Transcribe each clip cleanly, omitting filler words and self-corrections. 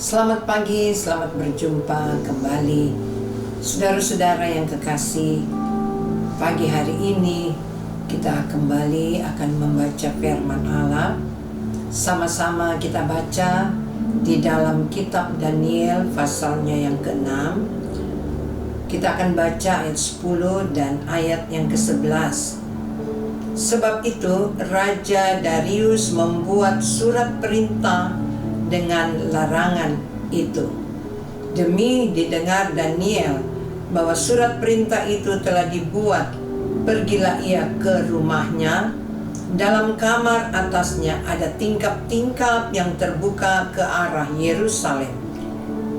Selamat pagi, selamat berjumpa kembali saudara-saudara yang kekasih. Pagi hari ini kita kembali akan membaca firman Allah. Sama-sama kita baca di dalam kitab Daniel pasalnya yang ke-6. Kita akan baca ayat 10 dan ayat yang ke-11. Sebab itu Raja Darius membuat surat perintah dengan larangan itu, demi didengar Daniel bahwa surat perintah itu telah dibuat. Pergilah ia ke rumahnya. Dalam kamar atasnya ada tingkap-tingkap yang terbuka ke arah Yerusalem.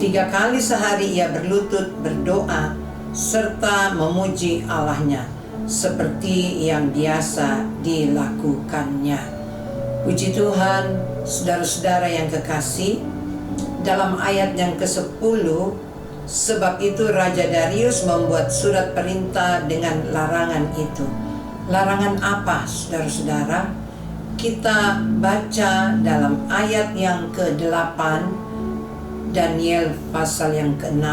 3 kali sehari ia berlutut berdoa serta memuji Allahnya, seperti yang biasa dilakukannya. Puji Tuhan, saudara-saudara yang kekasih, dalam ayat yang ke-10, sebab itu Raja Darius membuat surat perintah dengan larangan itu. Larangan apa, saudara-saudara? Kita baca dalam ayat yang ke-8, Daniel pasal yang ke-6.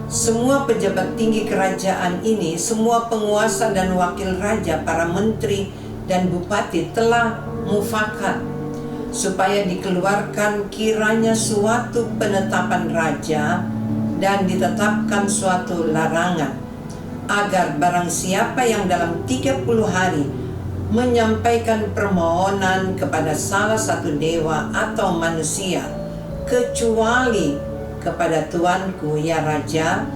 Semua pejabat tinggi kerajaan ini, semua penguasa dan wakil raja, para menteri dan bupati telah mufakat supaya dikeluarkan kiranya suatu penetapan raja dan ditetapkan suatu larangan, agar barang siapa yang dalam 30 hari menyampaikan permohonan kepada salah satu dewa atau manusia, kecuali kepada tuanku ya raja,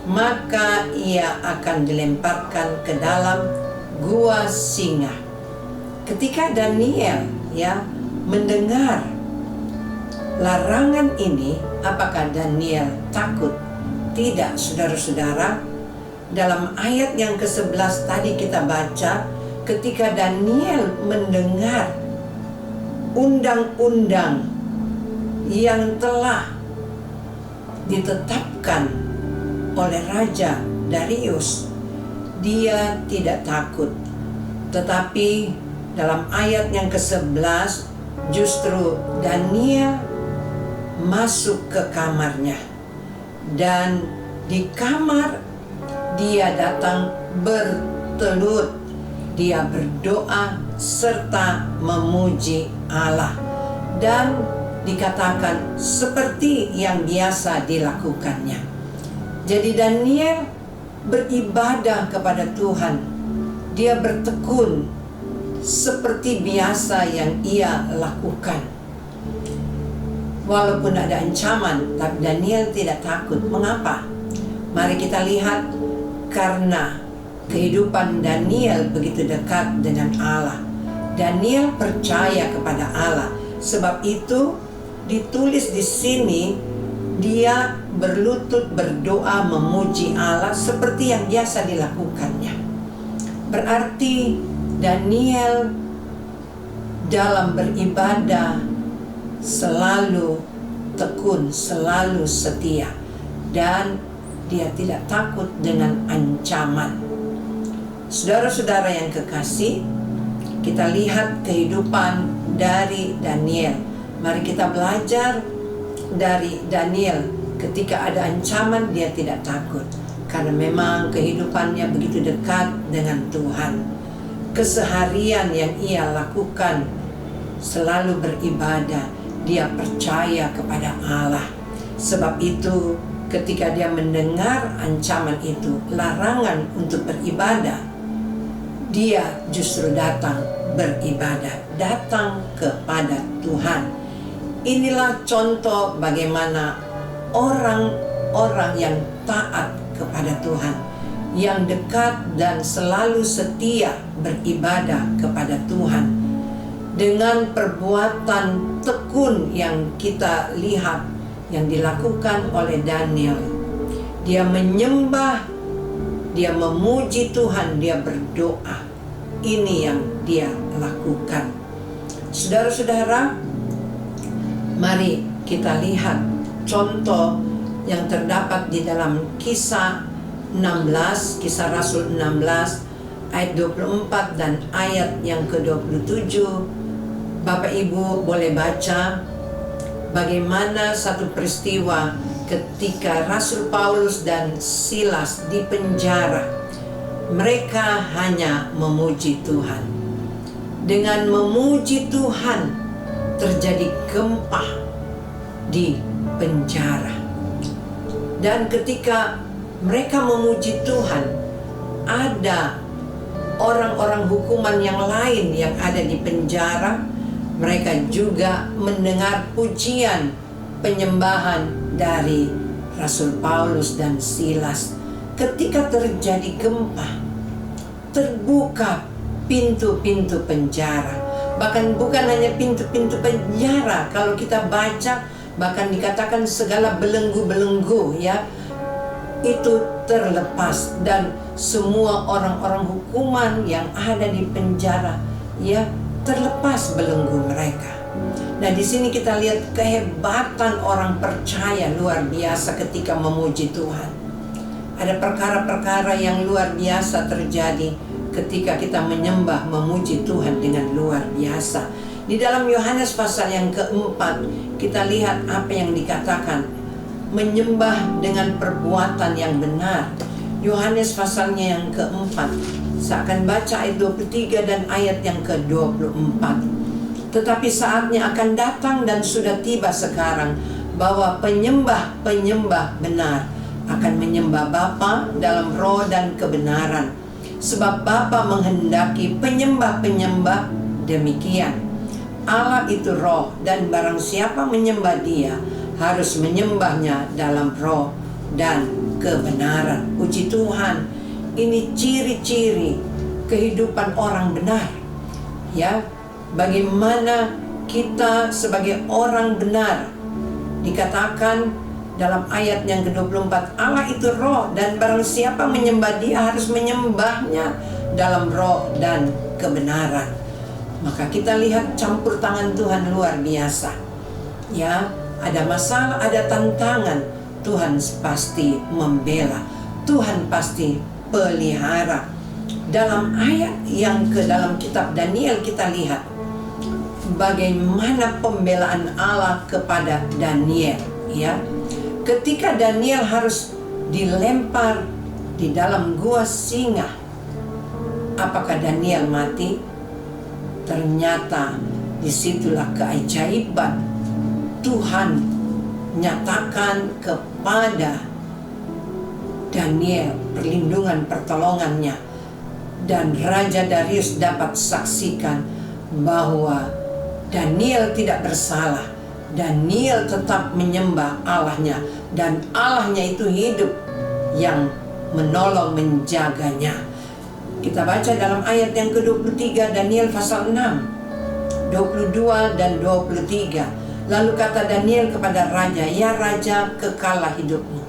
maka ia akan dilemparkan ke dalam gua singa. Ketika Daniel mendengar larangan ini, apakah Daniel takut? Tidak, saudara-saudara. Dalam ayat yang ke-11 tadi kita baca, ketika Daniel mendengar undang-undang yang telah ditetapkan oleh Raja Darius, dia tidak takut. Tetapi dalam ayat yang ke-11 justru Daniel masuk ke kamarnya, dan di kamar dia datang bertelut, dia berdoa serta memuji Allah, dan dikatakan seperti yang biasa dilakukannya. Jadi Daniel beribadah kepada Tuhan, dia bertekun seperti biasa yang ia lakukan. Walaupun ada ancaman, tapi Daniel tidak takut. Mengapa? Mari kita lihat. Karena kehidupan Daniel begitu dekat dengan Allah. Daniel percaya kepada Allah. Sebab itu ditulis di sini, dia berlutut berdoa memuji Allah seperti yang biasa dilakukannya. Berarti Daniel dalam beribadah selalu tekun, selalu setia, dan dia tidak takut dengan ancaman. Saudara-saudara yang kekasih, kita lihat kehidupan dari Daniel. Mari kita belajar dari Daniel. Ketika ada ancaman, dia tidak takut, karena memang kehidupannya begitu dekat dengan Tuhan. Keseharian yang ia lakukan selalu beribadah, dia percaya kepada Allah. Sebab itu ketika dia mendengar ancaman itu, larangan untuk beribadah, dia justru datang beribadah, datang kepada Tuhan. Inilah contoh bagaimana orang-orang yang taat kepada Tuhan, yang dekat dan selalu setia beribadah kepada Tuhan. Dengan perbuatan tekun yang kita lihat yang dilakukan oleh Daniel, dia menyembah, dia memuji Tuhan, dia berdoa. Ini yang dia lakukan. Saudara-saudara, mari kita lihat contoh yang terdapat di dalam Kisah 16, Kisah Rasul 16 ayat 24 dan ayat yang ke-27. Bapak Ibu boleh baca bagaimana satu peristiwa ketika Rasul Paulus dan Silas di penjara. Mereka hanya memuji Tuhan. Dengan memuji Tuhan terjadi gempa di penjara. Dan ketika mereka memuji Tuhan, ada orang-orang hukuman yang lain yang ada di penjara. Mereka juga mendengar pujian penyembahan dari Rasul Paulus dan Silas. Ketika terjadi gempa, terbuka pintu-pintu penjara. Bahkan bukan hanya pintu-pintu penjara, kalau kita baca bahkan dikatakan segala belenggu-belenggu ya itu terlepas, dan semua orang-orang hukuman yang ada di penjara ya terlepas belenggu mereka. Nah, di sini kita lihat kehebatan orang percaya luar biasa ketika memuji Tuhan. Ada perkara-perkara yang luar biasa terjadi ketika kita menyembah, memuji Tuhan dengan luar biasa. Di dalam Yohanes pasal yang keempat, kita lihat apa yang dikatakan, menyembah dengan perbuatan yang benar. Yohanes pasalnya yang keempat, saya akan baca ayat 23 dan ayat yang ke-24. Tetapi saatnya akan datang dan sudah tiba sekarang, bahwa penyembah-penyembah benar akan menyembah Bapa dalam roh dan kebenaran. Sebab Bapa menghendaki penyembah-penyembah demikian. Allah itu roh, dan barang siapa menyembah Dia harus menyembahnya dalam roh dan kebenaran. Puji Tuhan, ini ciri-ciri kehidupan orang benar. Ya, bagaimana kita sebagai orang benar? Dikatakan dalam ayat yang ke-24, Allah itu roh, dan barang siapa menyembah Dia harus menyembahnya dalam roh dan kebenaran. Maka kita lihat campur tangan Tuhan luar biasa. Ya, ada masalah, ada tantangan, Tuhan pasti membela, Tuhan pasti pelihara. Dalam ayat yang dalam kitab Daniel kita lihat bagaimana pembelaan Allah kepada Daniel, ya. Ketika Daniel harus dilempar di dalam gua singa, apakah Daniel mati? Ternyata disitulah keajaiban. Tuhan nyatakan kepada Daniel perlindungan pertolongannya, dan Raja Darius dapat saksikan bahwa Daniel tidak bersalah. Daniel tetap menyembah Allahnya, dan Allahnya itu hidup yang menolong, menjaganya. Kita baca dalam ayat yang ke-23 Daniel pasal 6, 22 dan 23. Lalu kata Daniel kepada raja, "Ya raja, kekalah hidupmu.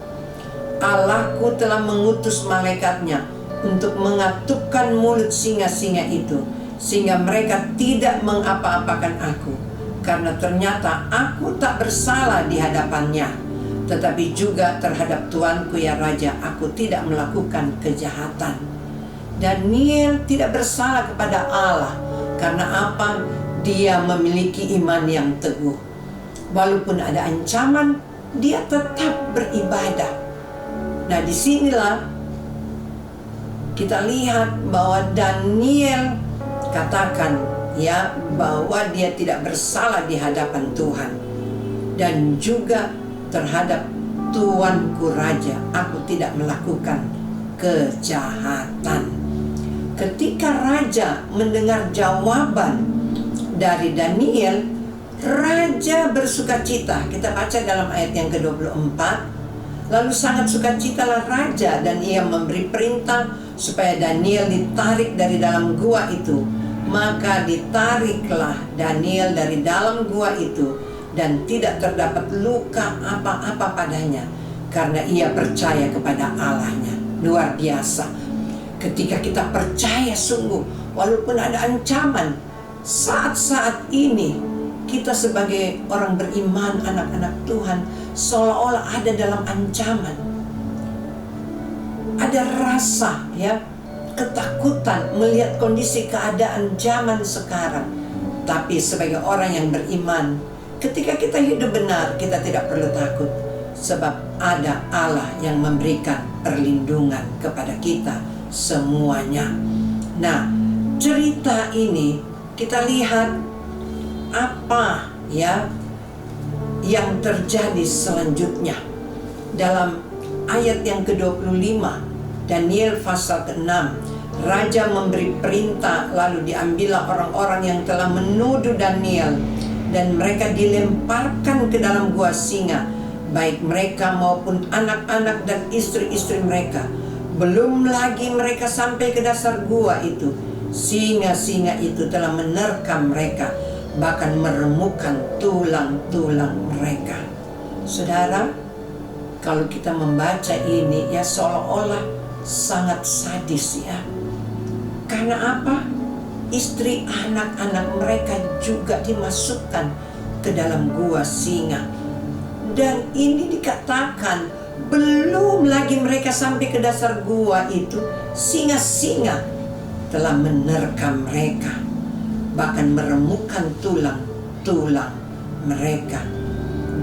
Allahku telah mengutus malaikatnya untuk mengatupkan mulut singa-singa itu, sehingga mereka tidak mengapa-apakan aku. Karena ternyata aku tak bersalah di hadapannya, tetapi juga terhadap tuanku ya raja, aku tidak melakukan kejahatan." Daniel tidak bersalah kepada Allah. Karena apa? Dia memiliki iman yang teguh. Walaupun ada ancaman, dia tetap beribadah. Nah, disinilah kita lihat bahwa Daniel katakan ya bahwa dia tidak bersalah di hadapan Tuhan, dan juga terhadap tuanku raja, aku tidak melakukan kejahatan. Ketika raja mendengar jawaban dari Daniel, raja bersukacita. Kita baca dalam ayat yang ke-24. Lalu sangat sukacitalah raja, dan ia memberi perintah supaya Daniel ditarik dari dalam gua itu. Maka ditariklah Daniel dari dalam gua itu, dan tidak terdapat luka apa-apa padanya, karena ia percaya kepada Allahnya. Luar biasa. Ketika kita percaya sungguh, walaupun ada ancaman, saat-saat ini kita sebagai orang beriman, anak-anak Tuhan, seolah-olah ada dalam ancaman. Ada rasa ya ketakutan melihat kondisi keadaan zaman sekarang. Tapi sebagai orang yang beriman, Ketika kita hidup benar, kita tidak perlu takut, sebab ada Allah yang memberikan perlindungan kepada kita semuanya. Nah, cerita ini kita lihat apa ya yang terjadi selanjutnya. Dalam ayat yang ke-25, Daniel pasal ke-6, Raja memberi perintah, lalu diambillah orang-orang yang telah menuduh Daniel, dan mereka dilemparkan ke dalam gua singa, baik mereka maupun anak-anak dan istri-istri mereka. Belum lagi mereka sampai ke dasar gua itu, singa-singa itu telah menerkam mereka, bahkan meremukkan tulang-tulang mereka. Saudara, kalau kita membaca ini ya seolah-olah sangat sadis ya. Karena apa? Istri anak-anak mereka juga dimasukkan ke dalam gua singa. Dan ini dikatakan belum lagi mereka sampai ke dasar gua itu, singa-singa telah menerkam mereka, bahkan meremukkan tulang-tulang mereka.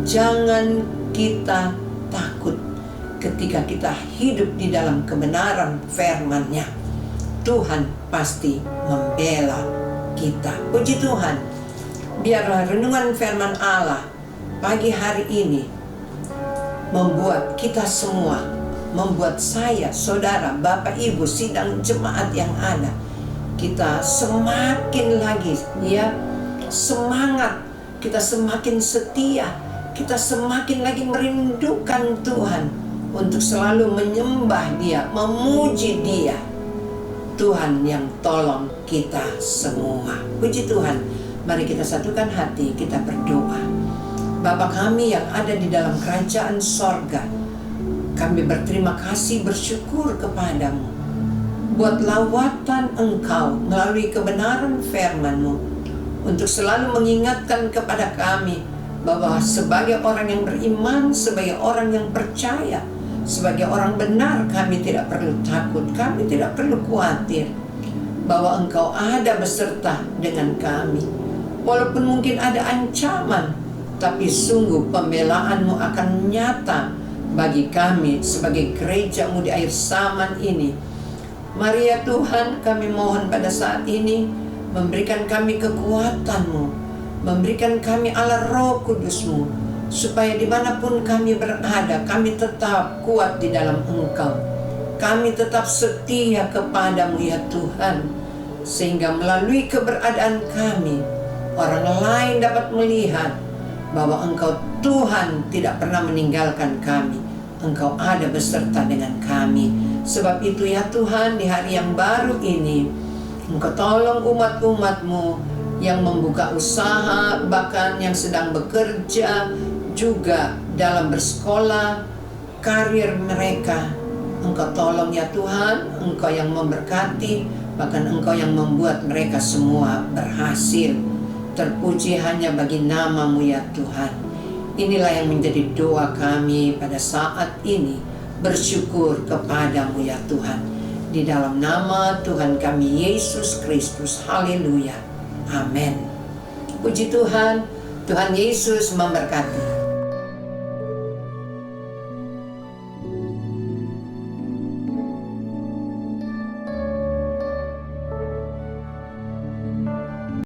Jangan kita takut ketika kita hidup di dalam kebenaran firman-Nya. Tuhan pasti membela kita. Puji Tuhan. Biarlah renungan firman Allah pagi hari ini membuat kita semua, membuat saya, saudara, bapak, ibu, sidang jemaat yang ada, kita semakin lagi ya semangat, kita semakin setia, kita semakin lagi merindukan Tuhan untuk selalu menyembah Dia, memuji Dia. Tuhan yang tolong kita semua. Puji Tuhan. Mari kita satukan hati, kita berdoa. Bapa kami yang ada di dalam kerajaan sorga, kami berterima kasih, bersyukur kepadamu buat lawatan Engkau melalui kebenaran firman-Mu, untuk selalu mengingatkan kepada kami bahwa sebagai orang yang beriman, sebagai orang yang percaya, sebagai orang benar, kami tidak perlu takut, kami tidak perlu khawatir, bahwa Engkau ada beserta dengan kami. Walaupun mungkin ada ancaman, tapi sungguh pembelaan-Mu akan nyata bagi kami sebagai gereja-Mu di akhir zaman ini. Mari ya Tuhan, kami mohon pada saat ini, memberikan kami kekuatan-Mu, memberikan kami Allah Roh Kudus-Mu, supaya dimanapun kami berada, kami tetap kuat di dalam Engkau. Kami tetap setia kepadamu ya Tuhan, sehingga melalui keberadaan kami, orang lain dapat melihat bahwa Engkau Tuhan tidak pernah meninggalkan kami. Engkau ada beserta dengan kami. Sebab itu ya Tuhan, di hari yang baru ini, Engkau tolong umat-umat-Mu yang membuka usaha, bahkan yang sedang bekerja, juga dalam bersekolah, karir mereka. Engkau tolong ya Tuhan, Engkau yang memberkati, bahkan Engkau yang membuat mereka semua berhasil. Terpuji hanya bagi nama-Mu ya Tuhan. Inilah yang menjadi doa kami pada saat ini, bersyukur kepadamu ya Tuhan. Di dalam nama Tuhan kami Yesus Kristus. Haleluya. Amin. Puji Tuhan. Tuhan Yesus memberkati.